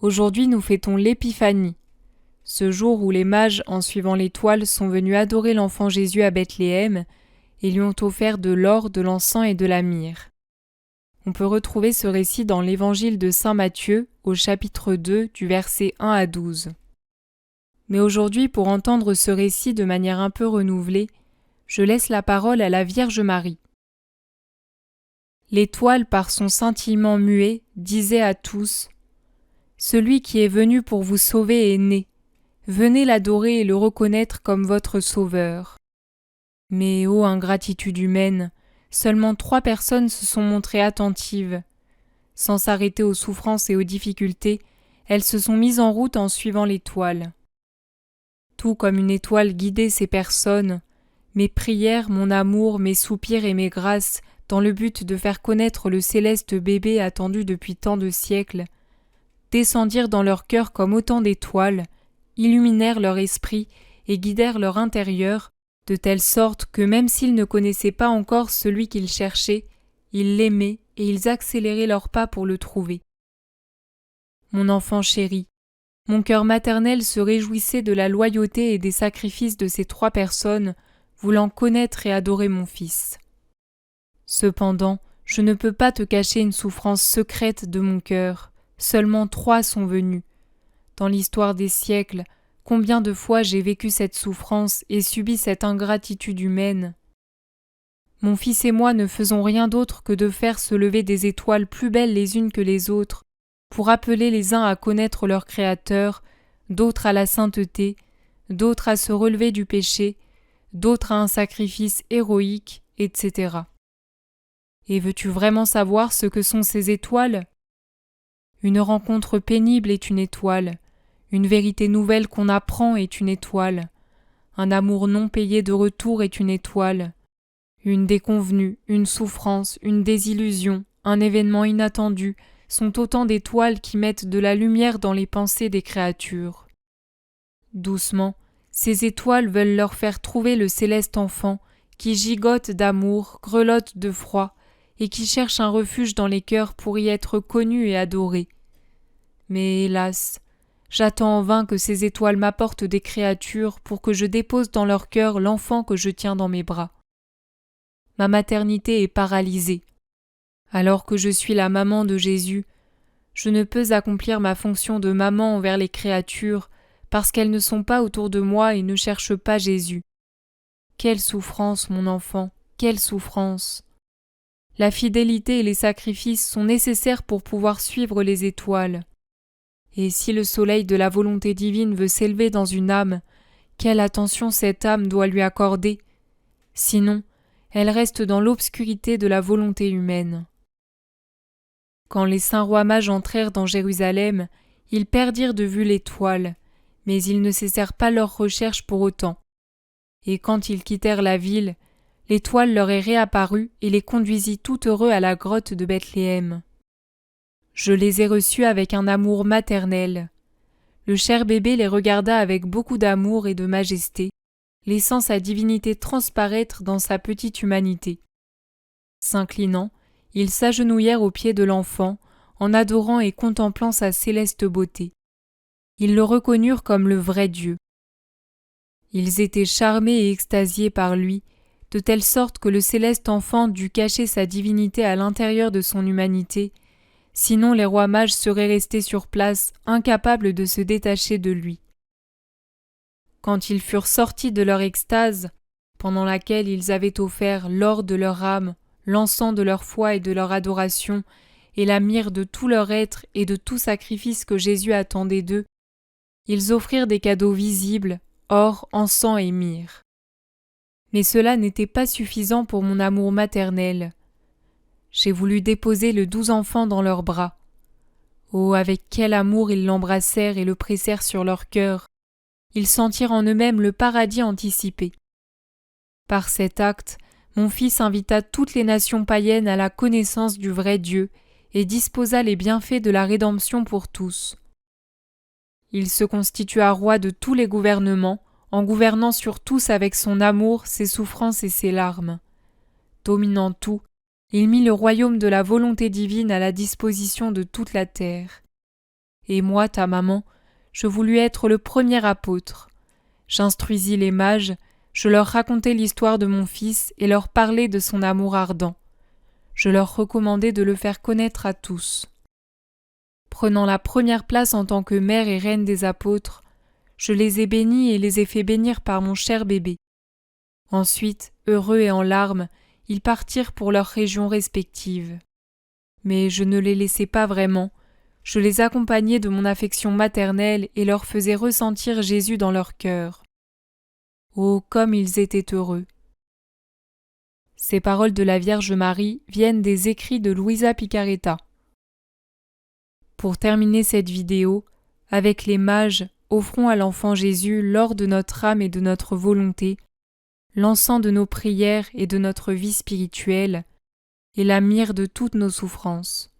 Aujourd'hui nous fêtons l'Épiphanie, ce jour où les mages, en suivant l'étoile, sont venus adorer l'enfant Jésus à Bethléem et lui ont offert de l'or, de l'encens et de la myrrhe. On peut retrouver ce récit dans l'Évangile de saint Matthieu, au chapitre 2, du verset 1 à 12. Mais aujourd'hui, pour entendre ce récit de manière un peu renouvelée, je laisse la parole à la Vierge Marie. L'étoile, par son scintillement muet, disait à tous « Celui qui est venu pour vous sauver est né. Venez l'adorer et le reconnaître comme votre sauveur. » Mais ô ingratitude humaine, seulement 3 personnes se sont montrées attentives. Sans s'arrêter aux souffrances et aux difficultés, elles se sont mises en route en suivant l'étoile. Tout comme une étoile guidait ces personnes, mes prières, mon amour, mes soupirs et mes grâces, dans le but de faire connaître le céleste bébé attendu depuis tant de siècles, descendirent dans leur cœur comme autant d'étoiles, illuminèrent leur esprit et guidèrent leur intérieur, de telle sorte que même s'ils ne connaissaient pas encore celui qu'ils cherchaient, ils l'aimaient et ils accéléraient leurs pas pour le trouver. Mon enfant chéri, mon cœur maternel se réjouissait de la loyauté et des sacrifices de ces 3 personnes, voulant connaître et adorer mon Fils. Cependant, je ne peux pas te cacher une souffrance secrète de mon cœur. Seulement 3 sont venus. Dans l'histoire des siècles, combien de fois j'ai vécu cette souffrance et subi cette ingratitude humaine. Mon Fils et moi ne faisons rien d'autre que de faire se lever des étoiles plus belles les unes que les autres, pour appeler les uns à connaître leur Créateur, d'autres à la sainteté, d'autres à se relever du péché, d'autres à un sacrifice héroïque, etc. Et veux-tu vraiment savoir ce que sont ces étoiles ? Une rencontre pénible est une étoile, une vérité nouvelle qu'on apprend est une étoile, un amour non payé de retour est une étoile, une déconvenue, une souffrance, une désillusion, un événement inattendu sont autant d'étoiles qui mettent de la lumière dans les pensées des créatures. Doucement, ces étoiles veulent leur faire trouver le céleste enfant qui gigote d'amour, grelotte de froid, et qui cherche un refuge dans les cœurs pour y être connu et adoré. Mais hélas, j'attends en vain que ces étoiles m'apportent des créatures pour que je dépose dans leur cœur l'enfant que je tiens dans mes bras. Ma maternité est paralysée. Alors que je suis la maman de Jésus, je ne peux accomplir ma fonction de maman envers les créatures parce qu'elles ne sont pas autour de moi et ne cherchent pas Jésus. Quelle souffrance, mon enfant, quelle souffrance! La fidélité et les sacrifices sont nécessaires pour pouvoir suivre les étoiles. Et si le soleil de la volonté divine veut s'élever dans une âme, quelle attention cette âme doit lui accorder? Sinon, elle reste dans l'obscurité de la volonté humaine. Quand les saints rois mages entrèrent dans Jérusalem, ils perdirent de vue l'étoile, mais ils ne cessèrent pas leurs recherches pour autant. Et quand ils quittèrent la ville, l'étoile leur est réapparue et les conduisit tout heureux à la grotte de Bethléem. Je les ai reçus avec un amour maternel. Le cher bébé les regarda avec beaucoup d'amour et de majesté, laissant sa divinité transparaître dans sa petite humanité. S'inclinant, ils s'agenouillèrent aux pieds de l'enfant, en adorant et contemplant sa céleste beauté. Ils le reconnurent comme le vrai Dieu. Ils étaient charmés et extasiés par lui, de telle sorte que le céleste enfant dut cacher sa divinité à l'intérieur de son humanité, sinon les rois mages seraient restés sur place, incapables de se détacher de lui. Quand ils furent sortis de leur extase, pendant laquelle ils avaient offert l'or de leur âme, l'encens de leur foi et de leur adoration, et la myrrhe de tout leur être et de tout sacrifice que Jésus attendait d'eux, ils offrirent des cadeaux visibles, or, encens et myrrhe. Mais cela n'était pas suffisant pour mon amour maternel. J'ai voulu déposer le doux enfant dans leurs bras. Oh, avec quel amour ils l'embrassèrent et le pressèrent sur leur cœur. Ils sentirent en eux-mêmes le paradis anticipé. Par cet acte, mon Fils invita toutes les nations païennes à la connaissance du vrai Dieu et disposa les bienfaits de la rédemption pour tous. Il se constitua roi de tous les gouvernements, en gouvernant sur tous avec son amour, ses souffrances et ses larmes. Dominant tout, il mit le royaume de la volonté divine à la disposition de toute la terre. et moi, ta maman, je voulus être le premier apôtre. J'instruisis les mages, je leur racontai l'histoire de mon fils et leur parlai de son amour ardent. Je leur recommandai de le faire connaître à tous. Prenant la première place en tant que mère et reine des apôtres, je les ai bénis et les ai fait bénir par mon cher bébé. Ensuite, heureux et en larmes, ils partirent pour leurs régions respectives. Mais je ne les laissai pas vraiment, je les accompagnai de mon affection maternelle et leur faisais ressentir Jésus dans leur cœur. Oh, comme ils étaient heureux! Ces paroles de la Vierge Marie viennent des écrits de Luisa Picaretta. Pour terminer cette vidéo, avec les mages, offrons à l'enfant Jésus l'or de notre âme et de notre volonté, l'encens de nos prières et de notre vie spirituelle, et la myrrhe de toutes nos souffrances.